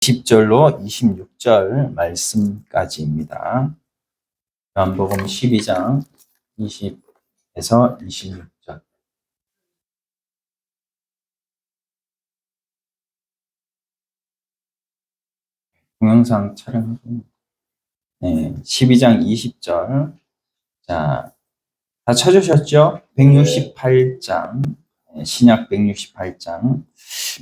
10절로 26절 말씀까지입니다. 요한복음 12장 20에서 26절. 동영상 촬영하고 12장 20절. 자, 다 찾으셨죠? 168장, 신약 168장.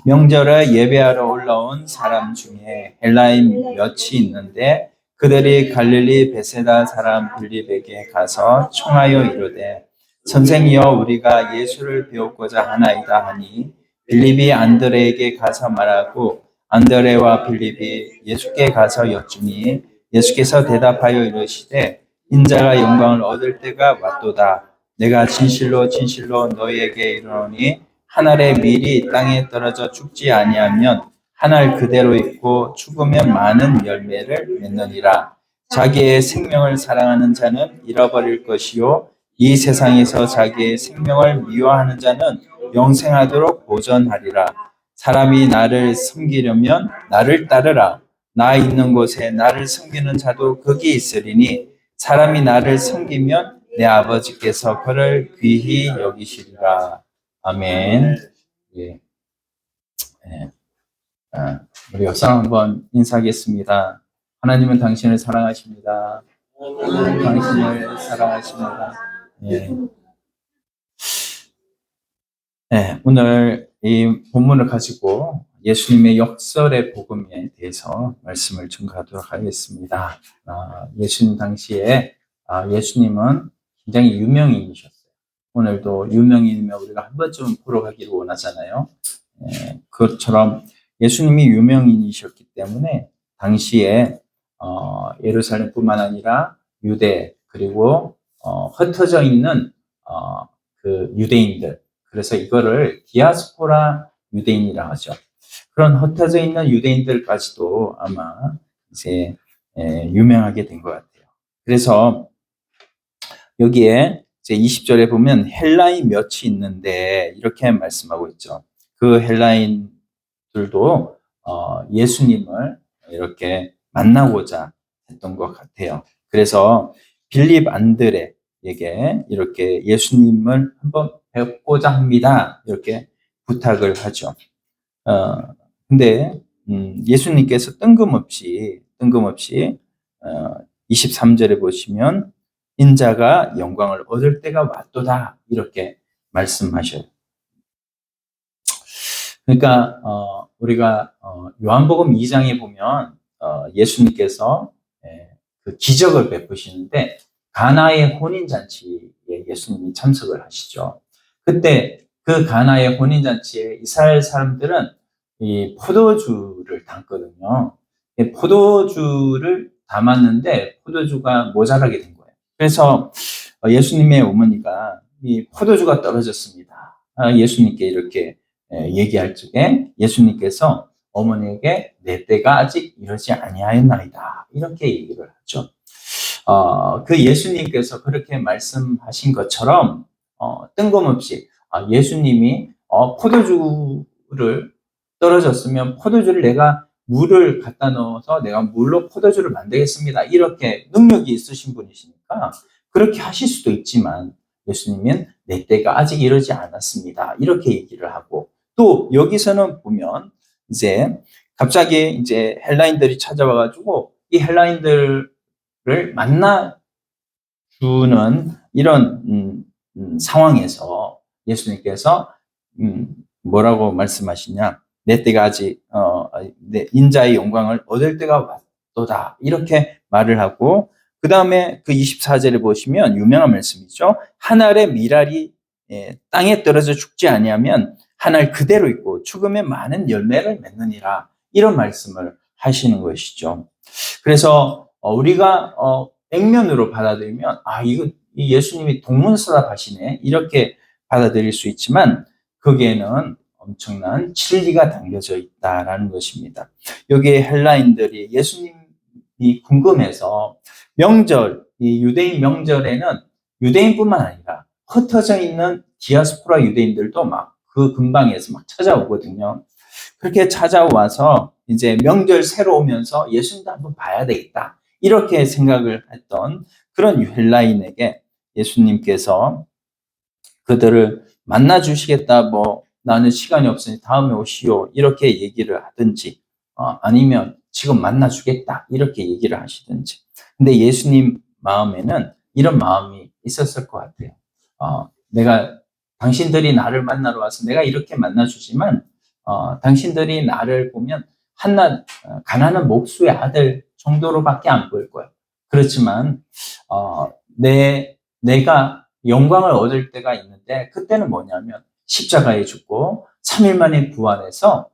명절에 예배하러 올라온 사람 중에 헬라인 몇이 있는데 그들이 갈릴리 베세다 사람 빌립에게 가서 청하여 이르되 선생이여 우리가 예수를 배우고자 하나이다 하니 빌립이 안드레에게 가서 말하고 안드레와 빌립이 예수께 가서 여쭈니 예수께서 대답하여 이르시되 인자가 영광을 얻을 때가 왔도다. 내가 진실로 진실로 너희에게 이르노니 한 알의 밀이 땅에 떨어져 죽지 아니하면 한 알 그대로 있고 죽으면 많은 열매를 맺느니라. 자기의 생명을 사랑하는 자는 잃어버릴 것이요 이 세상에서 자기의 생명을 미워하는 자는 영생하도록 보존하리라. 사람이 나를 섬기려면 나를 따르라. 나 있는 곳에 나를 섬기는 자도 거기 있으리니 사람이 나를 섬기면 내 아버지께서 그를 귀히 여기시리라. 아멘. 예. 예. 우리 역사 한번 인사하겠습니다. 하나님은 당신을 사랑하십니다. 당신을 사랑하십니다. 예. 네, 오늘 이 본문을 가지고 예수님의 역설의 복음에 대해서 말씀을 전가하도록 하겠습니다. 예수님 당시에 예수님은 굉장히 유명인이셨어요. 오늘도 유명인이면 우리가 한 번쯤 보러 가기를 원하잖아요. 그것처럼 예수님이 유명인이셨기 때문에 당시에 예루살렘뿐만 아니라 유대 그리고 흩어져 있는 그 유대인들, 그래서 이거를 디아스포라 유대인이라 하죠. 그런 흩어져 있는 유대인들까지도 아마 이제 유명하게 된 것 같아요. 그래서 여기에 이제 20절에 보면 헬라인 몇이 있는데 이렇게 말씀하고 있죠. 그 헬라인들도 예수님을 이렇게 만나고자 했던 것 같아요. 그래서 빌립 안드레에게 이렇게 예수님을 한번 뵙고자 합니다. 이렇게 부탁을 하죠. 근데 예수님께서 뜬금없이 23절에 보시면 인자가 영광을 얻을 때가 왔도다 이렇게 말씀하셔요. 그러니까 우리가 요한복음 2장에 보면 예수님께서 그 기적을 베푸시는데 가나의 혼인잔치에 예수님이 참석을 하시죠. 그때 그 가나의 혼인잔치에 이스라엘 사람들은 이 포도주를 담거든요. 포도주를 담았는데 포도주가 모자라게 된 거예요. 그래서 예수님의 어머니가 이 포도주가 떨어졌습니다. 예수님께 이렇게 얘기할 적에 예수님께서 어머니에게 내 때가 아직 이르지 아니하였나이다 이렇게 얘기를 하죠. 그 예수님께서 그렇게 말씀하신 것처럼 뜬금없이 예수님이 포도주를 떨어졌으면 포도주를 내가 물을 갖다 넣어서 내가 물로 포도주를 만들겠습니다. 이렇게 능력이 있으신 분이시니까 그렇게 하실 수도 있지만 예수님은 내 때가 아직 이르지 않았습니다. 이렇게 얘기를 하고 또 여기서는 보면 이제 갑자기 이제 헬라인들이 찾아와가지고 이 헬라인들을 만나주는 이런 상황에서 예수님께서 뭐라고 말씀하시냐? 내 때가 아직 내 인자의 영광을 얻을 때가 왔도다 이렇게 말을 하고 그 다음에 그 24절에 보시면 유명한 말씀이죠. 한 알의 밀알이 땅에 떨어져 죽지 아니하면 한 알 그대로 있고 죽으면 많은 열매를 맺느니라 이런 말씀을 하시는 것이죠. 그래서 우리가 액면으로 받아들이면 이거 예수님이 동문서답하시네 이렇게 받아들일 수 있지만 거기에는 엄청난 진리가 담겨져 있다라는 것입니다. 여기에 헬라인들이 예수님이 궁금해서 명절, 이 유대인 명절에는 유대인뿐만 아니라 흩어져 있는 디아스포라 유대인들도 막 그 근방에서 막 찾아오거든요. 그렇게 찾아와서 이제 명절 새로 오면서 예수님도 한번 봐야 되겠다. 이렇게 생각을 했던 그런 헬라인에게 예수님께서 그들을 만나 주시겠다, 뭐 나는 시간이 없으니 다음에 오시오, 이렇게 얘기를 하든지, 아니면 지금 만나 주겠다, 이렇게 얘기를 하시든지. 근데 예수님 마음에는 이런 마음이 있었을 것 같아요. 내가 당신들이 나를 만나러 와서 내가 이렇게 만나 주지만 당신들이 나를 보면 한낱 가난한 목수의 아들 정도로밖에 안 보일 거예요. 그렇지만 내가 영광을 얻을 때가 있는데, 그때는 뭐냐면 십자가에 죽고 3일 만에 부활해서,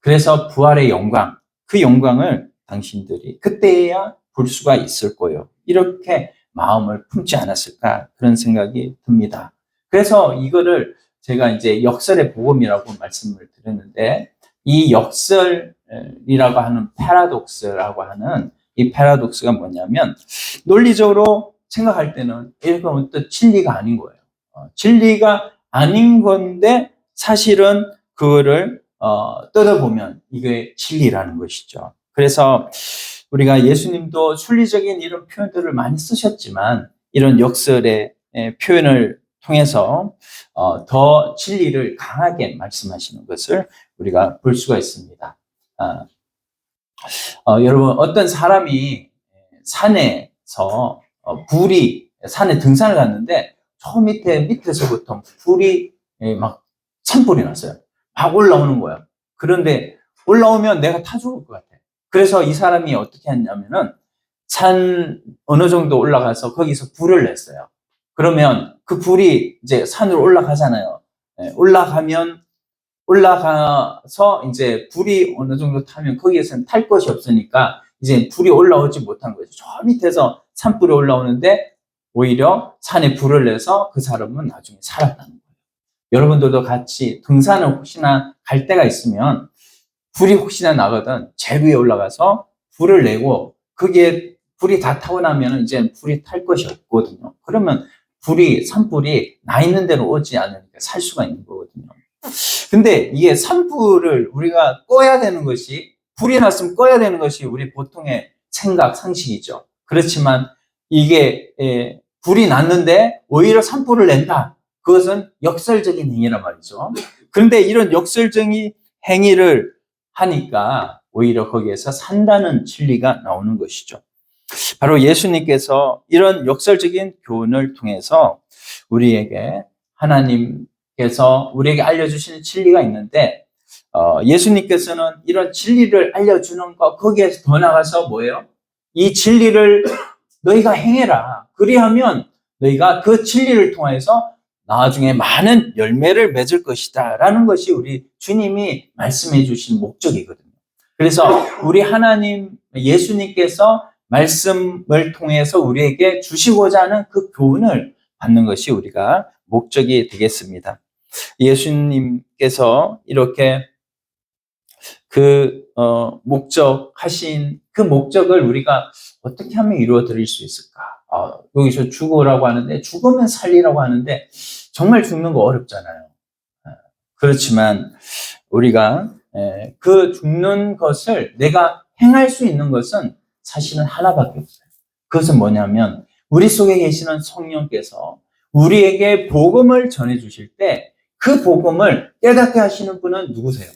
그래서 부활의 영광, 그 영광을 당신들이 그때야 볼 수가 있을 거예요. 이렇게 마음을 품지 않았을까, 그런 생각이 듭니다. 그래서 이거를 제가 이제 역설의 복음이라고 말씀을 드렸는데, 이 역설이라고 하는 패러독스라고 하는 이 패러독스가 뭐냐면, 논리적으로 생각할 때는 이건 어떤 진리가 아닌 거예요. 진리가 아닌 건데 사실은 그거를 뜯어보면 이게 진리라는 것이죠. 그래서 우리가 예수님도 순리적인 이런 표현들을 많이 쓰셨지만, 이런 역설의 표현을 통해서 더 진리를 강하게 말씀하시는 것을 우리가 볼 수가 있습니다. 여러분, 어떤 사람이 산에서 산에 등산을 갔는데 저 밑에서부터 불이 막 산불이 났어요. 막 올라오는 거예요. 그런데 올라오면 내가 타 죽을 것 같아. 그래서 이 사람이 어떻게 했냐면은 산 어느 정도 올라가서 거기서 불을 냈어요. 그러면 그 불이 이제 산으로 올라가잖아요. 올라가서 이제 불이 어느 정도 타면 거기에서는 탈 것이 없으니까 이제 불이 올라오지 못한 거죠. 저 밑에서 산불이 올라오는데 오히려 산에 불을 내서 그 사람은 나중에 살았다는 거예요. 여러분들도 같이 등산을 혹시나 갈 때가 있으면 불이 혹시나 나거든 제일 위에 올라가서 불을 내고, 그게 불이 다 타고 나면 이제 불이 탈 것이 없거든요. 그러면 산불이 나 있는 대로 오지 않으니까 살 수가 있는 거거든요. 근데 이게 산불을 우리가 꺼야 되는 것이, 불이 났으면 꺼야 되는 것이 우리 보통의 생각, 상식이죠. 그렇지만 이게 불이 났는데 오히려 산불을 낸다. 그것은 역설적인 행위란 말이죠. 그런데 이런 역설적인 행위를 하니까 오히려 거기에서 산다는 진리가 나오는 것이죠. 바로 예수님께서 이런 역설적인 교훈을 통해서 우리에게, 하나님께서 우리에게 알려주시는 진리가 있는데, 예수님께서는 이런 진리를 알려주는 것, 거기에서 더 나가서 뭐예요? 이 진리를 너희가 행해라. 그리하면 너희가 그 진리를 통해서 나중에 많은 열매를 맺을 것이다 라는 것이 우리 주님이 말씀해 주신 목적이거든요. 그래서 우리 하나님, 예수님께서 말씀을 통해서 우리에게 주시고자 하는 그 교훈을 받는 것이 우리가 목적이 되겠습니다. 예수님께서 이렇게 목적하신 그 목적을 우리가 어떻게 하면 이루어 드릴 수 있을까? 여기서 죽으라고 하는데, 죽으면 살리라고 하는데 정말 죽는 거 어렵잖아요. 그렇지만 우리가 그 죽는 것을 내가 행할 수 있는 것은 사실은 하나밖에 없어요. 그것은 뭐냐면 우리 속에 계시는 성령께서 우리에게 복음을 전해 주실 때 그 복음을 깨닫게 하시는 분은 누구세요?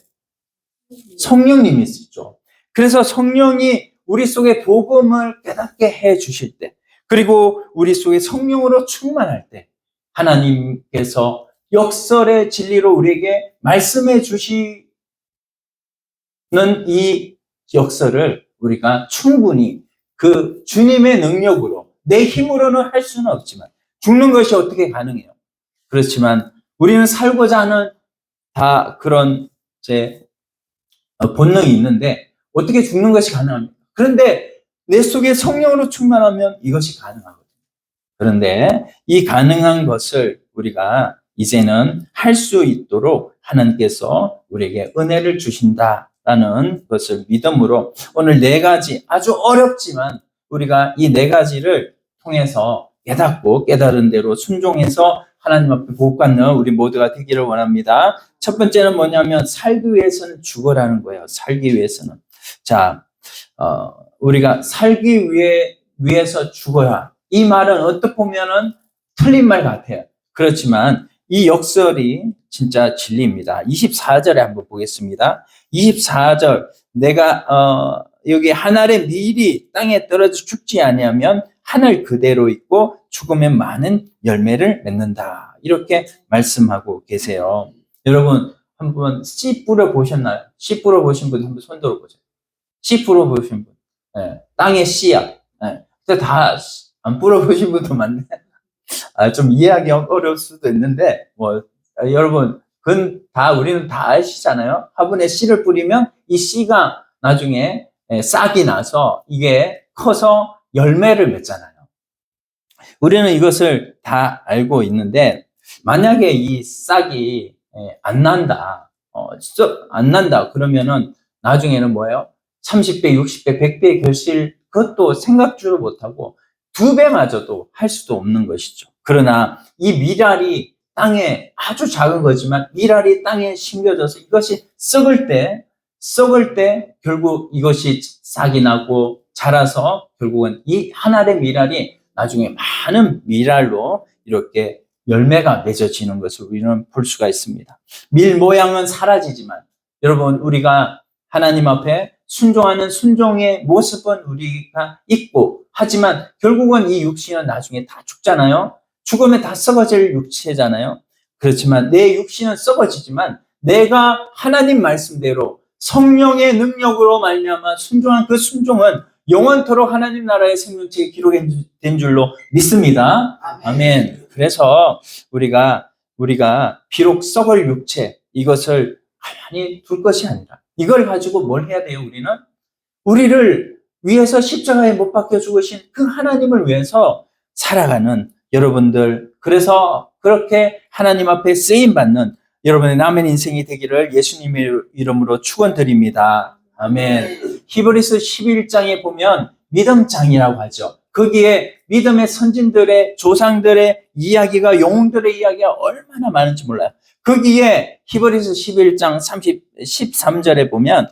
성령님이시죠. 그래서 성령이 우리 속에 복음을 깨닫게 해 주실 때, 그리고 우리 속에 성령으로 충만할 때, 하나님께서 역설의 진리로 우리에게 말씀해 주시는 이 역설을 우리가 충분히 그 주님의 능력으로, 내 힘으로는 할 수는 없지만, 죽는 것이 어떻게 가능해요? 그렇지만 우리는 살고자 하는 다 그런 본능이 있는데 어떻게 죽는 것이 가능합니까? 그런데 내 속에 성령으로 충만하면 이것이 가능하거든요. 그런데 이 가능한 것을 우리가 이제는 할 수 있도록 하나님께서 우리에게 은혜를 주신다라는 것을 믿음으로, 오늘 4가지 아주 어렵지만 우리가 이 4가지를 통해서 깨닫고 깨달은 대로 순종해서 하나님 앞에 복받는 우리 모두가 되기를 원합니다. 첫 번째는 뭐냐면 살기 위해서는 죽어라는 거예요. 살기 위해서는. 자, 우리가 살기 위해서 죽어야. 이 말은 어떻게 보면은 틀린 말 같아요. 그렇지만 이 역설이 진짜 진리입니다. 24절에 한번 보겠습니다. 24절 내가 여기 한 알의 밀이 땅에 떨어져 죽지 아니하면 하늘 그대로 있고 죽으면 많은 열매를 맺는다. 이렇게 말씀하고 계세요. 여러분 한번 씨 뿌려 보셨나요? 씨 뿌려 보신 분 한번 손 들어 보세요. 씨 뿌려 보신 분. 네, 땅의 씨야. 네, 다 안 뿌려 보신 분도 많네. 좀 이해하기 어려울 수도 있는데 여러분 그건 우리는 다 아시잖아요. 화분에 씨를 뿌리면 이 씨가 나중에 싹이 나서 이게 커서 열매를 맺잖아요. 우리는 이것을 다 알고 있는데 만약에 이 싹이 안 난다, 안 난다 그러면은 나중에는 뭐예요? 30배, 60배, 100배 결실 그것도 생각지도 못하고 2배마저도 할 수도 없는 것이죠. 그러나 이 미랄이 땅에 아주 작은 거지만 미랄이 땅에 심겨져서 이것이 썩을 때 결국 이것이 싹이 나고 자라서 결국은 이 한 알의 미랄이 나중에 많은 미랄로 이렇게 열매가 맺어지는 것을 우리는 볼 수가 있습니다. 밀 모양은 사라지지만 여러분 우리가 하나님 앞에 순종하는 순종의 모습은 우리가 있고 하지만 결국은 이 육신은 나중에 다 죽잖아요. 죽으면 다 썩어질 육체잖아요. 그렇지만 내 육신은 썩어지지만 내가 하나님 말씀대로 성령의 능력으로 말미암아 순종한 그 순종은 영원토록 하나님 나라의 생명책에 기록된 줄로 믿습니다. 아멘. 그래서 우리가 비록 썩을 육체 이것을 가만히 둘 것이 아니라 이걸 가지고 뭘 해야 돼요? 우리를 위해서 십자가에 못 박혀 죽으신 그 하나님을 위해서 살아가는 여러분들, 그래서 그렇게 하나님 앞에 쓰임받는 여러분의 남은 인생이 되기를 예수님의 이름으로 축원드립니다. 아멘. 히브리서 11장에 보면 믿음장이라고 하죠. 거기에 믿음의 선진들의 조상들의 이야기가 영웅들의 이야기가 얼마나 많은지 몰라요. 거기에 히브리서 11장 13절에 보면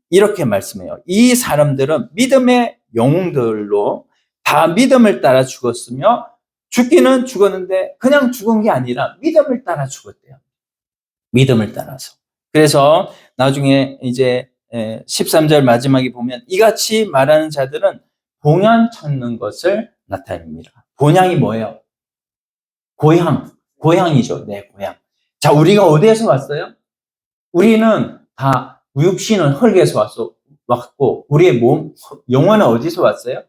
이렇게 말씀해요. 이 사람들은 믿음의 영웅들로 다 믿음을 따라 죽었으며 죽기는 죽었는데 그냥 죽은 게 아니라 믿음을 따라 죽었대요. 믿음을 따라서. 그래서 나중에 이제 13절 마지막에 보면 이같이 말하는 자들은 본향 찾는 것을 나타냅니다. 본향이 뭐예요? 고향이죠. 네, 고향. 자, 우리가 어디에서 왔어요? 우리는 다 육신은 흙에서 왔고 우리의 몸, 영혼은 어디서 왔어요?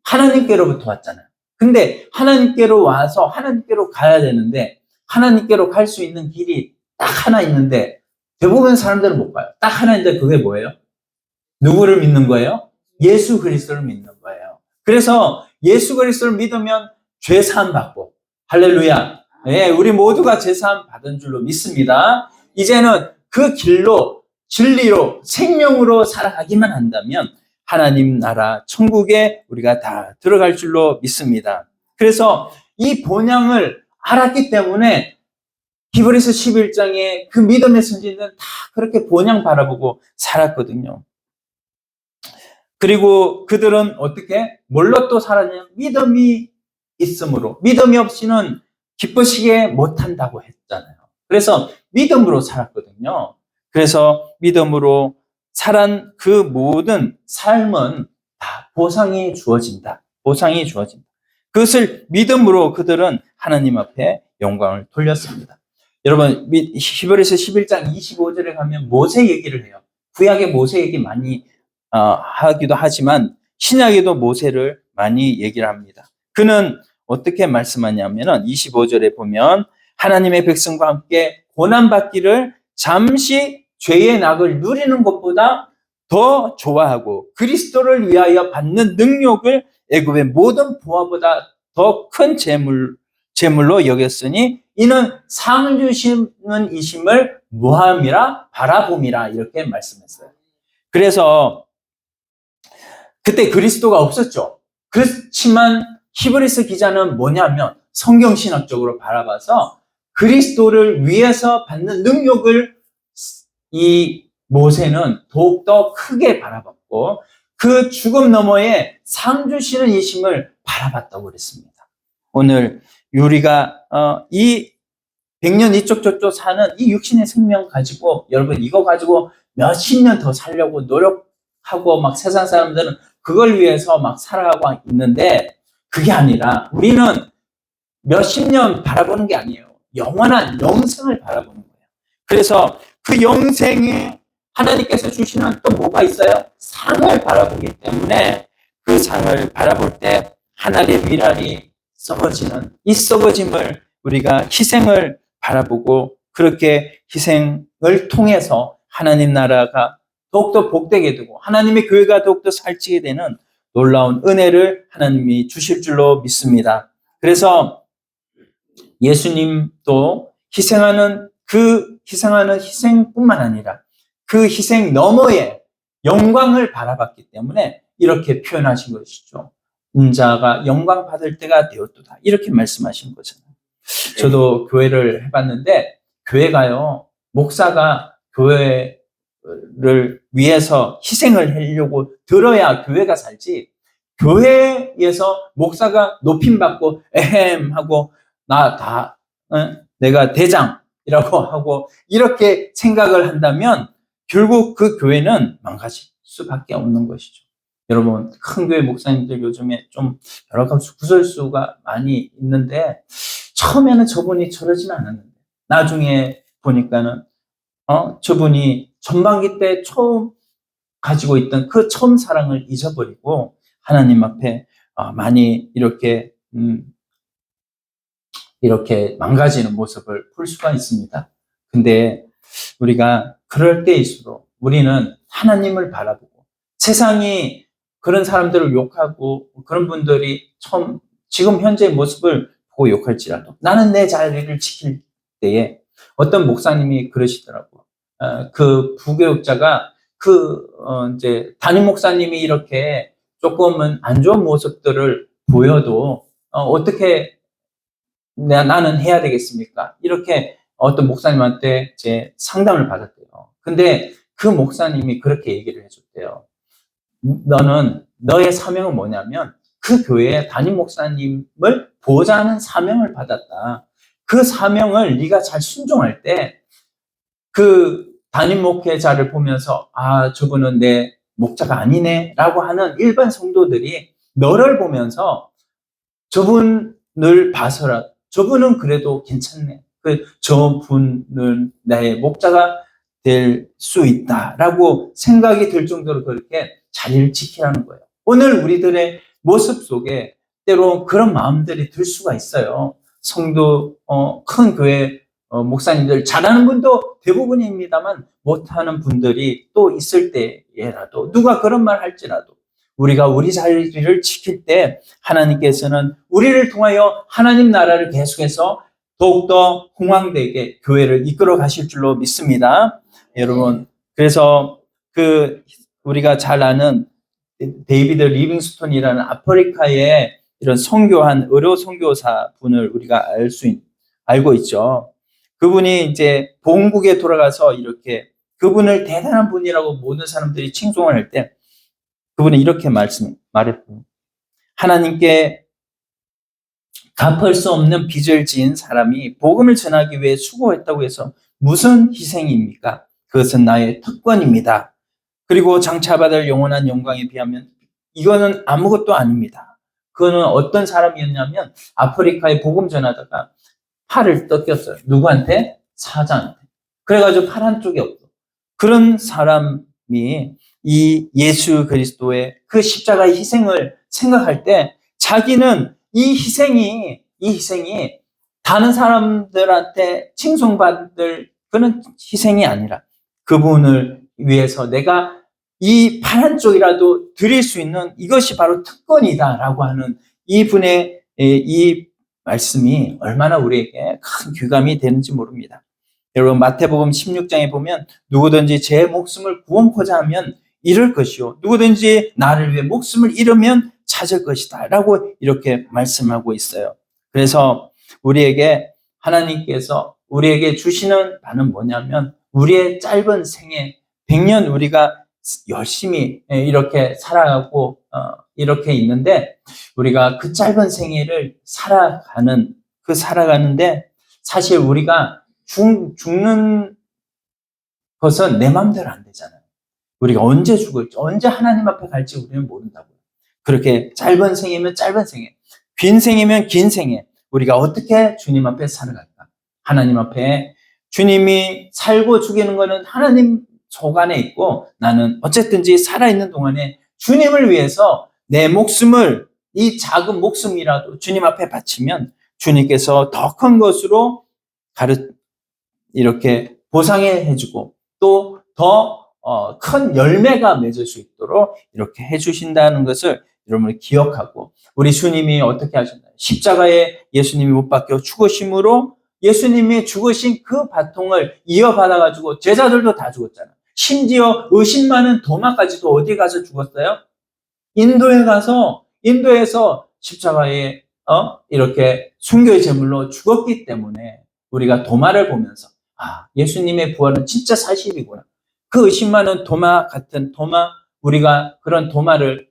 하나님께로부터 왔잖아요. 근데 하나님께로 와서 하나님께로 가야 되는데 하나님께로 갈 수 있는 길이 딱 하나 있는데 대부분 사람들은 못 가요. 딱 하나 있는데 그게 뭐예요? 누구를 믿는 거예요? 예수 그리스도를 믿는 거예요. 그래서 예수 그리스도를 믿으면 죄 사함 받고 할렐루야. 네, 우리 모두가 죄 사함 받은 줄로 믿습니다. 이제는 그 길로 진리로 생명으로 살아가기만 한다면 하나님 나라 천국에 우리가 다 들어갈 줄로 믿습니다. 그래서 이 본향을 알았기 때문에 히브리서 11장에 그 믿음의 선진들은 다 그렇게 본향 바라보고 살았거든요. 그리고 그들은 어떻게? 뭘로 또 살았냐면 믿음이 있으므로. 믿음이 없이는 기쁘시게 못한다고 했잖아요. 그래서 믿음으로 살았거든요. 그래서 믿음으로 살한 그 모든 삶은 다 보상이 주어진다. 보상이 주어진다. 그것을 믿음으로 그들은 하나님 앞에 영광을 돌렸습니다. 여러분, 히브리서 11장 25절에 가면 모세 얘기를 해요. 구약의 모세 얘기 많이 하기도 하지만 신약에도 모세를 많이 얘기를 합니다. 그는 어떻게 말씀하냐면은 25절에 보면 하나님의 백성과 함께 고난받기를 잠시 죄의 낙을 누리는 것보다 더 좋아하고 그리스도를 위하여 받는 능력을 애굽의 모든 부하보다 더 큰 재물로 여겼으니 이는 상 주시는 이심을 무함이라 바라봄이라 이렇게 말씀했어요. 그래서 그때 그리스도가 없었죠. 그렇지만 히브리서 기자는 뭐냐면 성경신학적으로 바라봐서 그리스도를 위해서 받는 능력을 이 모세는 더욱더 크게 바라봤고 그 죽음 너머에 상 주시는 이심을 바라봤다고 그랬습니다. 오늘 우리가 이 100년 이쪽 저쪽 사는 이 육신의 생명 가지고 여러분 이거 가지고 몇십 년 더 살려고 노력하고 막 세상 사람들은 그걸 위해서 막 살아가고 있는데 그게 아니라 우리는 몇십 년 바라보는 게 아니에요. 영원한 영생을 바라보는 거예요. 그래서 그 영생에 하나님께서 주시는 또 뭐가 있어요? 상을 바라보기 때문에 그 상을 바라볼 때 하늘의 미랄이 썩어지는 이 썩어짐을 우리가 희생을 바라보고 그렇게 희생을 통해서 하나님 나라가 더욱더 복되게 되고 하나님의 교회가 더욱더 살찌게 되는 놀라운 은혜를 하나님이 주실 줄로 믿습니다. 그래서 예수님도 희생하는 희생뿐만 아니라 그 희생 너머에 영광을 바라봤기 때문에 이렇게 표현하신 것이죠. 인자가 영광 받을 때가 되었도다. 이렇게 말씀하신 거잖아요. 저도 교회를 해봤는데 교회가요. 목사가 교회를 위해서 희생을 하려고 들어야 교회가 살지 교회에서 목사가 높임받고 에헴 하고 내가 대장이라고 하고 이렇게 생각을 한다면 결국 그 교회는 망가질 수밖에 없는 것이죠. 여러분 큰 교회 목사님들 요즘에 좀 여러 가지 구설수가 많이 있는데 처음에는 저분이 저러지는 않았는데 나중에 보니까는 저분이 전반기 때 처음 가지고 있던 그 처음 사랑을 잊어버리고 하나님 앞에 많이 이렇게 망가지는 모습을 볼 수가 있습니다. 근데 우리가 그럴 때일수록 우리는 하나님을 바라보고 세상이 그런 사람들을 욕하고 그런 분들이 지금 현재의 모습을 보고 욕할지라도 나는 내 자리를 지킬 때에 어떤 목사님이 그러시더라고요. 그 부교육자가 이제 담임 목사님이 이렇게 조금은 안 좋은 모습들을 보여도 어떻게 나는 해야 되겠습니까? 이렇게 어떤 목사님한테 제 상담을 받았대요. 근데 그 목사님이 그렇게 얘기를 해줬대요. 너의 사명은 뭐냐면 그 교회의 담임 목사님을 보호자하는 사명을 받았다. 그 사명을 네가 잘 순종할 때 그 담임 목회자를 보면서 저분은 내 목자가 아니네 라고 하는 일반 성도들이 너를 보면서 저분을 봐서라 저분은 그래도 괜찮네. 저분은 나의 목자가 될 수 있다라고 생각이 들 정도로 그렇게 자리를 지키라는 거예요. 오늘 우리들의 모습 속에 때로 그런 마음들이 들 수가 있어요. 성도, 큰 교회 목사님들 잘하는 분도 대부분입니다만 못하는 분들이 또 있을 때에라도 누가 그런 말 할지라도 우리가 우리 자리를 지킬 때 하나님께서는 우리를 통하여 하나님 나라를 계속해서 더욱더 흥왕되게 교회를 이끌어 가실 줄로 믿습니다. 여러분, 그래서 우리가 잘 아는 데이비드 리빙스톤이라는 아프리카의 이런 선교한 의료 선교사 분을 우리가 알고 있죠. 그분이 이제 본국에 돌아가서 이렇게 그분을 대단한 분이라고 모든 사람들이 칭송을 할 때 그분이 이렇게 말했어요. 하나님께 갚을 수 없는 빚을 지은 사람이 복음을 전하기 위해 수고했다고 해서 무슨 희생입니까? 그것은 나의 특권입니다. 그리고 장차 받을 영원한 영광에 비하면 이거는 아무것도 아닙니다. 그거는 어떤 사람이었냐면 아프리카에 복음 전하다가 팔을 뜯겼어요. 누구한테? 사자한테. 그래가지고 팔 한쪽이 없어. 그런 사람이 이 예수 그리스도의 그 십자가의 희생을 생각할 때 자기는 이 희생이 다른 사람들한테 칭송받을 그런 희생이 아니라 그분을 위해서 내가 이 팔 한쪽이라도 드릴 수 있는 이것이 바로 특권이다라고 하는 이분의 이 말씀이 얼마나 우리에게 큰 귀감이 되는지 모릅니다. 여러분 마태복음 16장에 보면 누구든지 제 목숨을 구원코자 하면 잃을 것이요 누구든지 나를 위해 목숨을 잃으면 찾을 것이다 라고 이렇게 말씀하고 있어요. 그래서 우리에게 하나님께서 우리에게 주시는 바는 뭐냐면 우리의 짧은 생애 100년 우리가 열심히 이렇게 살아가고 이렇게 있는데 우리가 그 짧은 생애를 살아가는데 사실 우리가 죽는 것은 내 마음대로 안 되잖아요. 우리가 언제 죽을지, 언제 하나님 앞에 갈지 우리는 모른다고요. 그렇게 짧은 생이면 짧은 생애, 긴 생이면 긴 생애, 우리가 어떻게 주님 앞에 살아갈까? 하나님 앞에 주님이 살고 죽이는 것은 하나님 속 안에 있고 나는 어쨌든지 살아있는 동안에 주님을 위해서 내 목숨을 이 작은 목숨이라도 주님 앞에 바치면 주님께서 더 큰 것으로 이렇게 보상해 주고 또 더 큰 열매가 맺을 수 있도록 이렇게 해주신다는 것을 여러분이 기억하고 우리 주님이 어떻게 하셨나요? 십자가에 예수님이 못 박혀 죽으심으로 예수님이 죽으신 그 바통을 이어받아가지고 제자들도 다 죽었잖아요. 심지어 의심 많은 도마까지도 어디 가서 죽었어요? 인도에서 십자가에 이렇게 순교의 제물로 죽었기 때문에 우리가 도마를 보면서 예수님의 부활은 진짜 사실이구나. 그 의심 많은 도마 같은 우리가 그런 도마를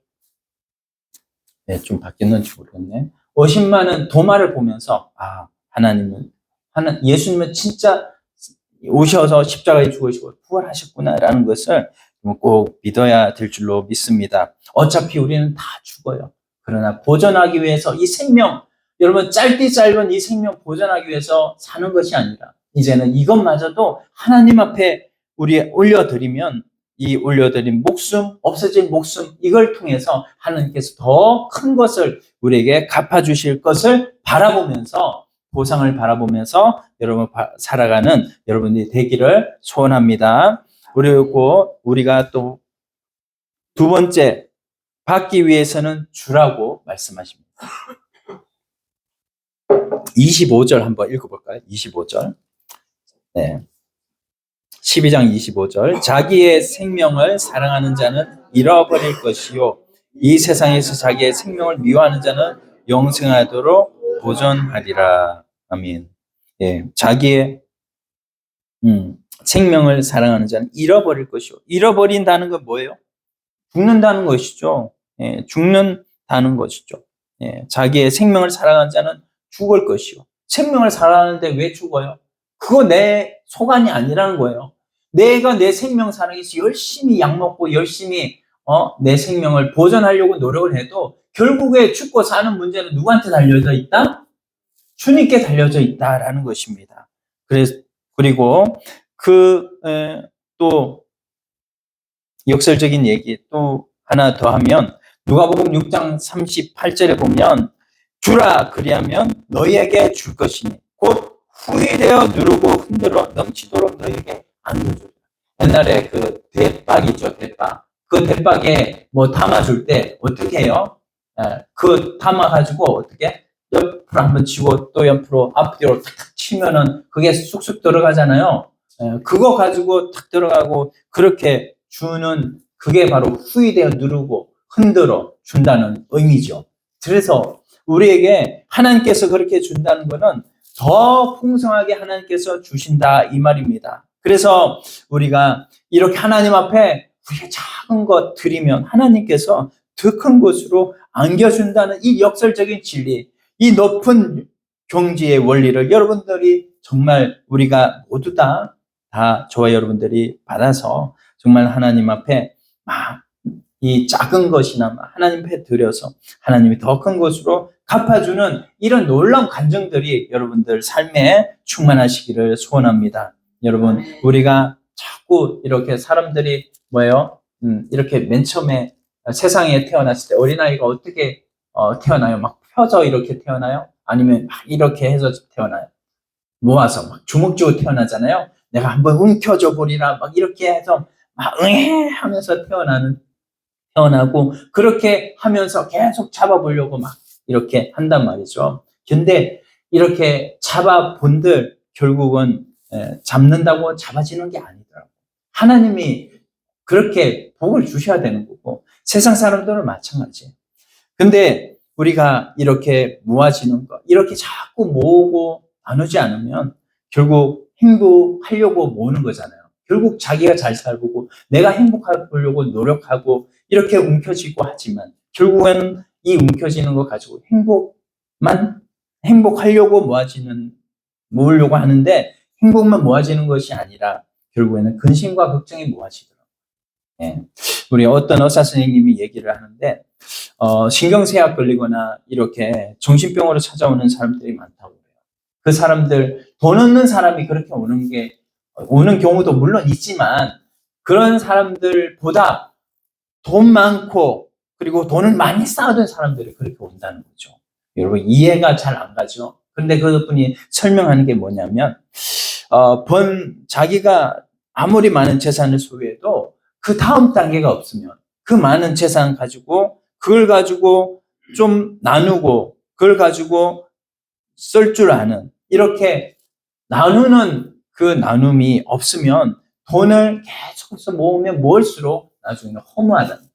좀 바뀌었는지 모르겠네. 의심 많은 도마를 보면서 예수님은 진짜 오셔서 십자가에 죽으시고 부활하셨구나라는 것을 꼭 믿어야 될 줄로 믿습니다. 어차피 우리는 다 죽어요. 그러나 보존하기 위해서 이 생명, 여러분 짧디 짧은 이 생명 보존하기 위해서 사는 것이 아니라 이제는 이것마저도 하나님 앞에 우리 올려드리면 이 올려드린 목숨, 없어진 목숨 이걸 통해서 하나님께서 더 큰 것을 우리에게 갚아주실 것을 바라보면서 보상을 바라보면서 여러분 살아가는 여러분이 되기를 소원합니다. 그리고 우리가 또 두 번째 받기 위해서는 주라고 말씀하십니다. 25절 한번 읽어볼까요? 25절. 네. 12장 25절. 자기의 생명을 사랑하는 자는 잃어버릴 것이요. 이 세상에서 자기의 생명을 미워하는 자는 영생하도록 보존하리라. 아멘. 예, 자기의 생명을 사랑하는 자는 잃어버릴 것이요. 잃어버린다는 건 뭐예요? 죽는다는 것이죠. 예, 죽는다는 것이죠. 예, 자기의 생명을 사랑하는 자는 죽을 것이요. 생명을 사랑하는데 왜 죽어요? 그거 내 소관이 아니라는 거예요. 내가 내 생명 사랑해서 열심히 약 먹고 열심히 내 생명을 보존하려고 노력을 해도 결국에 죽고 사는 문제는 누구한테 달려져 있다? 주님께 달려져 있다라는 것입니다. 그리고 또 역설적인 얘기 또 하나 더 하면 누가복음 6장 38절에 보면 주라 그리하면 너희에게 줄 것이니 곧 후회되어 누르고 흔들어 넘치도록 너희에게 안겨주리라. 옛날에 그 대박 있죠, 대박. 그 대박에 뭐 담아줄 때 어떻게 해요? 그 담아가지고 어떻게 옆으로 한번 치고 또 옆으로 앞뒤로 탁탁 치면은 그게 쑥쑥 들어가잖아요. 그거 가지고 탁 들어가고 그렇게 주는 그게 바로 후이되어 누르고 흔들어 준다는 의미죠. 그래서 우리에게 하나님께서 그렇게 준다는 것은 더 풍성하게 하나님께서 주신다 이 말입니다. 그래서 우리가 이렇게 하나님 앞에 우리가 작은 것 드리면 하나님께서 더 큰 것으로 안겨준다는 이 역설적인 진리, 이 높은 경지의 원리를 여러분들이 정말 우리가 모두 다 저와 여러분들이 받아서 정말 하나님 앞에 이 작은 것이나 하나님 앞에 드려서 하나님이 더 큰 것으로 갚아주는 이런 놀라운 감정들이 여러분들 삶에 충만하시기를 소원합니다. 여러분 우리가 자꾸 이렇게 사람들이 이렇게 맨 처음에 세상에 태어났을 때 어린아이가 어떻게 태어나요? 막 펴져 이렇게 태어나요? 아니면 막 이렇게 해서 태어나요? 모아서 막 주먹쥐고 태어나잖아요. 내가 한번 움켜줘 보리라 막 이렇게 해서 막 응애 하면서 태어나고 그렇게 하면서 계속 잡아보려고 막 이렇게 한단 말이죠. 근데 이렇게 잡아본들 결국은 잡는다고 잡아지는 게 아니더라고요. 하나님이 그렇게 복을 주셔야 되는 거고 세상 사람들은 마찬가지예요. 근데 우리가 이렇게 모아지는 것, 이렇게 자꾸 모으고 나누지 않으면 결국 행복하려고 모으는 거잖아요. 결국 자기가 잘 살고 내가 행복하려고 노력하고 이렇게 움켜쥐고 하지만 결국은 이 움켜쥐는 거 가지고 행복하려고 모으려고 하는데 행복만 모아지는 것이 아니라 결국에는 근심과 걱정이 모아지더라고요. 예. 우리 어떤 의사 선생님이 얘기를 하는데 신경쇠약 걸리거나 이렇게 정신병으로 찾아오는 사람들이 많다고 해요. 그 사람들, 돈 없는 사람이 그렇게 오는 경우도 물론 있지만 그런 사람들보다 돈 많고 그리고 돈을 많이 쌓아둔 사람들이 그렇게 온다는 거죠. 여러분 이해가 잘 안 가죠. 그런데 그분이 설명하는 게 뭐냐면 자기가 아무리 많은 재산을 소유해도 그 다음 단계가 없으면 그 많은 재산 가지고 그걸 가지고 좀 나누고 그걸 가지고 쓸 줄 아는 이렇게 나누는 그 나눔이 없으면 돈을 계속해서 모으면 모을수록 나중에는 허무하다는 거예요.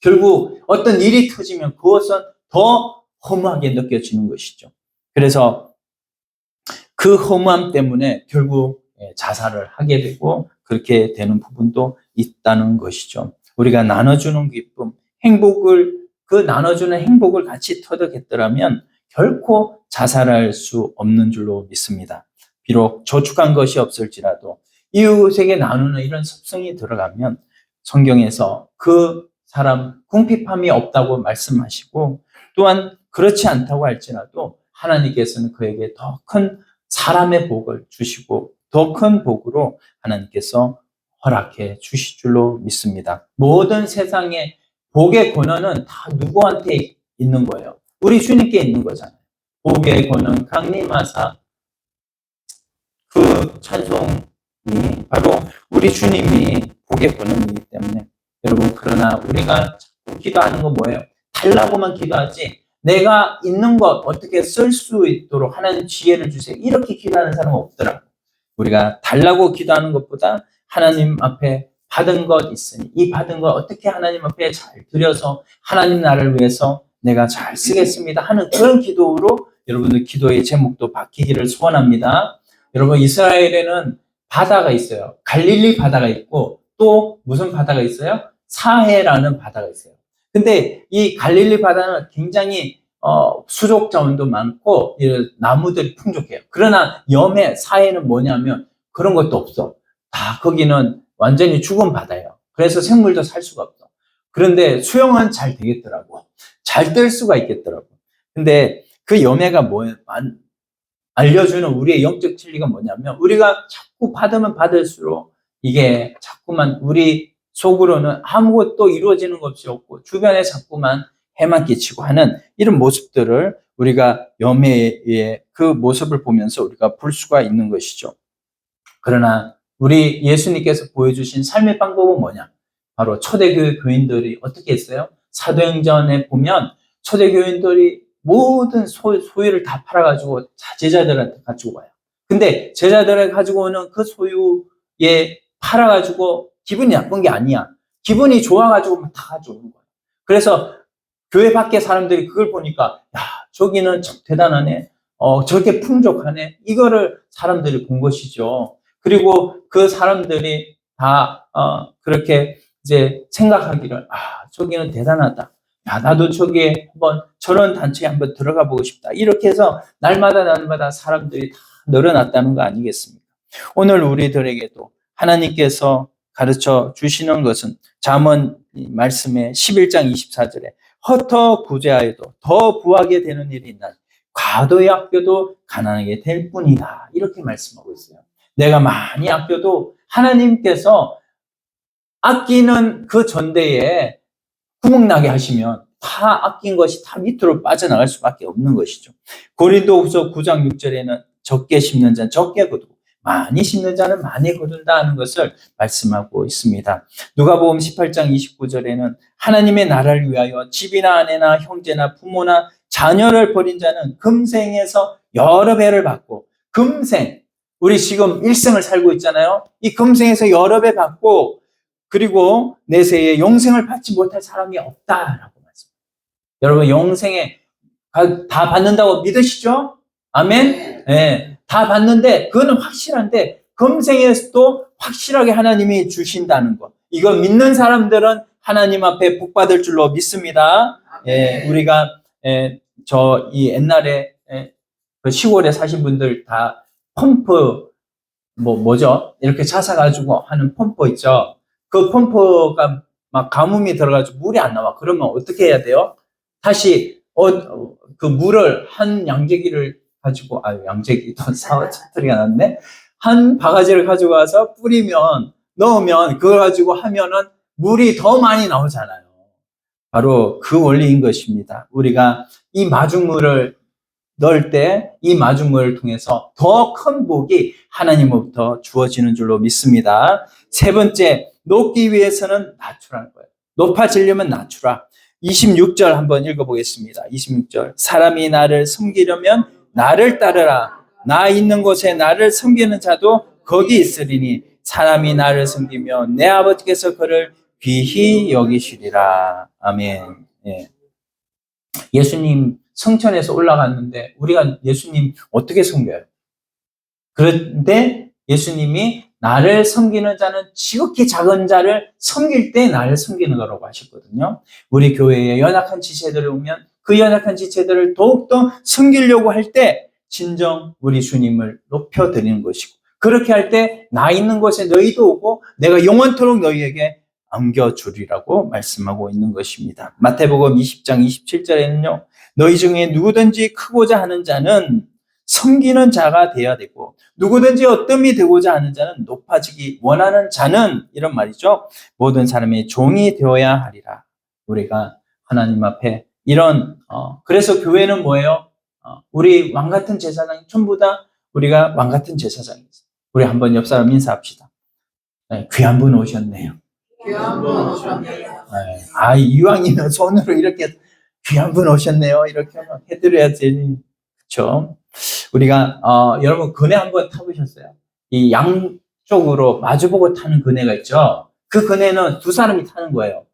결국 어떤 일이 터지면 그것은 더 허무하게 느껴지는 것이죠. 그래서 그 허무함 때문에 결국 자살을 하게 되고 그렇게 되는 부분도 있다는 것이죠. 우리가 나눠주는 기쁨, 그 나눠주는 행복을 같이 터득했더라면 결코 자살할 수 없는 줄로 믿습니다. 비록 저축한 것이 없을지라도 이웃에게 나누는 이런 습성이 들어가면 성경에서 그 사람 궁핍함이 없다고 말씀하시고 또한 그렇지 않다고 할지라도 하나님께서는 그에게 더 큰 사람의 복을 주시고 더 큰 복으로 하나님께서 허락해 주실 줄로 믿습니다. 모든 세상의 복의 권한은 다 누구한테 있는 거예요? 우리 주님께 있는 거잖아요. 복의 권한 강림하사 그 찬송이 바로 우리 주님이 복의 권한이기 때문에 여러분 그러나 우리가 자꾸 기도하는 건 뭐예요? 달라고만 기도하지 내가 있는 것 어떻게 쓸 수 있도록 하나님 지혜를 주세요. 이렇게 기도하는 사람은 없더라고요. 우리가 달라고 기도하는 것보다 하나님 앞에 받은 것 있으니 이 받은 것 어떻게 하나님 앞에 잘 드려서 하나님 나라를 위해서 내가 잘 쓰겠습니다 하는 그런 기도로 여러분들 기도의 제목도 바뀌기를 소원합니다. 여러분 이스라엘에는 바다가 있어요. 갈릴리 바다가 있고 또 무슨 바다가 있어요? 사해라는 바다가 있어요. 근데 이 갈릴리 바다는 굉장히 수족 자원도 많고 나무들이 풍족해요. 그러나 사해는 뭐냐면 그런 것도 없어. 다 거기는 완전히 죽은 바다예요. 그래서 생물도 살 수가 없어. 그런데 수영은 잘 되겠더라고. 잘 뜰 수가 있겠더라고. 근데 그 염해가 알려주는 우리의 영적 진리가 뭐냐면 우리가 자꾸 받으면 받을수록 이게 자꾸만 우리 속으로는 아무것도 이루어지는 것이 없고 주변에 자꾸만 해만 끼치고 하는 이런 모습들을 우리가 염해의 그 모습을 보면서 우리가 볼 수가 있는 것이죠. 그러나 우리 예수님께서 보여주신 삶의 방법은 뭐냐? 바로 초대교회 교인들이 어떻게 했어요? 사도행전에 보면 초대교인들이 모든 소유를 다 팔아가지고 제자들한테 가지고 와요. 근데 제자들을 가지고 오는 그 소유에 팔아가지고 기분이 나쁜 게 아니야. 기분이 좋아가지고 다 가져오는 거예요. 그래서 교회 밖에 사람들이 그걸 보니까 야 저기는 참 대단하네. 저렇게 풍족하네. 이거를 사람들이 본 것이죠. 그리고 그 사람들이 다 그렇게 이제 생각하기를 저기는 대단하다. 야 나도 저기에 한번 저런 단체에 한번 들어가 보고 싶다. 이렇게 해서 날마다 사람들이 다 늘어났다는 거 아니겠습니까? 오늘 우리들에게도 하나님께서 가르쳐 주시는 것은 잠언 말씀의 11장 24절에 헛터 구제하여도 더 부하게 되는 일이 있나 과도히 아껴도 가난하게 될 뿐이다. 이렇게 말씀하고 있어요. 내가 많이 아껴도 하나님께서 아끼는 그 전대에 구멍나게 하시면 다 아낀 것이 다 밑으로 빠져나갈 수밖에 없는 것이죠. 고린도후서 9장 6절에는 적게 심는 자는 적게 거두고 많이 심는 자는 많이 거둔다 하는 것을 말씀하고 있습니다. 누가복음 18장 29절에는 하나님의 나라를 위하여 집이나 아내나 형제나 부모나 자녀를 버린 자는 금생에서 여러 배를 받고 금생 우리 지금 일생을 살고 있잖아요. 이 금생에서 여러 배 받고 그리고 내세에 영생을 받지 못할 사람이 없다라고 말씀합니다. 여러분 영생에 다 받는다고 믿으시죠? 아멘? 네. 다 받는데, 그거는 확실한데, 금생에서도 확실하게 하나님이 주신다는 거. 이거 믿는 사람들은 하나님 앞에 복 받을 줄로 믿습니다. 예, 우리가, 이 옛날에, 그 시골에 사신 분들 다 펌프, 뭐죠? 이렇게 찾아가지고 하는 펌프 있죠? 그 펌프가 막 가뭄이 들어가지고 물이 안 나와. 그러면 어떻게 해야 돼요? 다시, 그 물을 한 양재기를 가지고, 양재기도 사투리가 났네? 한 바가지를 가지고 와서 뿌리면, 넣으면, 그걸 가지고 하면은 물이 더 많이 나오잖아요. 바로 그 원리인 것입니다. 우리가 이 마중물을 넣을 때 이 마중물을 통해서 더 큰 복이 하나님으로부터 주어지는 줄로 믿습니다. 세 번째, 높기 위해서는 낮추라는 거예요. 높아지려면 낮추라. 26절 한번 읽어보겠습니다. 26절. 사람이 나를 섬기려면 나를 따르라. 나 있는 곳에 나를 섬기는 자도 거기 있으리니 사람이 나를 섬기면 내 아버지께서 그를 귀히 여기시리라. 아멘. 예. 예수님 성천에서 올라갔는데 우리가 예수님 어떻게 섬겨요? 그런데 예수님이 나를 섬기는 자는 지극히 작은 자를 섬길 때 나를 섬기는 거라고 하셨거든요. 우리 교회에 연약한 지체들이 오면 그 연약한 지체들을 더욱더 섬기려고 할 때 진정 우리 주님을 높여드리는 것이고, 그렇게 할 때 나 있는 곳에 너희도 오고 내가 영원토록 너희에게 안겨주리라고 말씀하고 있는 것입니다. 마태복음 20장 27절에는요. 너희 중에 누구든지 크고자 하는 자는 섬기는 자가 되어야 되고, 누구든지 어뜸이 되고자 하는 자는 높아지기 원하는 자는, 이런 말이죠. 모든 사람의 종이 되어야 하리라. 우리가 하나님 앞에 이런 그래서 교회는 뭐예요? 우리 왕 같은 제사장, 전부 다 우리가 왕 같은 제사장이죠. 우리 한번 옆 사람 인사합시다. 네, 귀한 분 오셨네요. 귀한 분 오셨네요. 네, 이왕이면 손으로 이렇게 귀한 분 오셨네요. 이렇게 해드려야 되니, 그렇죠? 우리가 여러분 그네 한번 타보셨어요? 이 양쪽으로 마주보고 타는 그네가 있죠. 그 그네는 두 사람이 타는 거예요.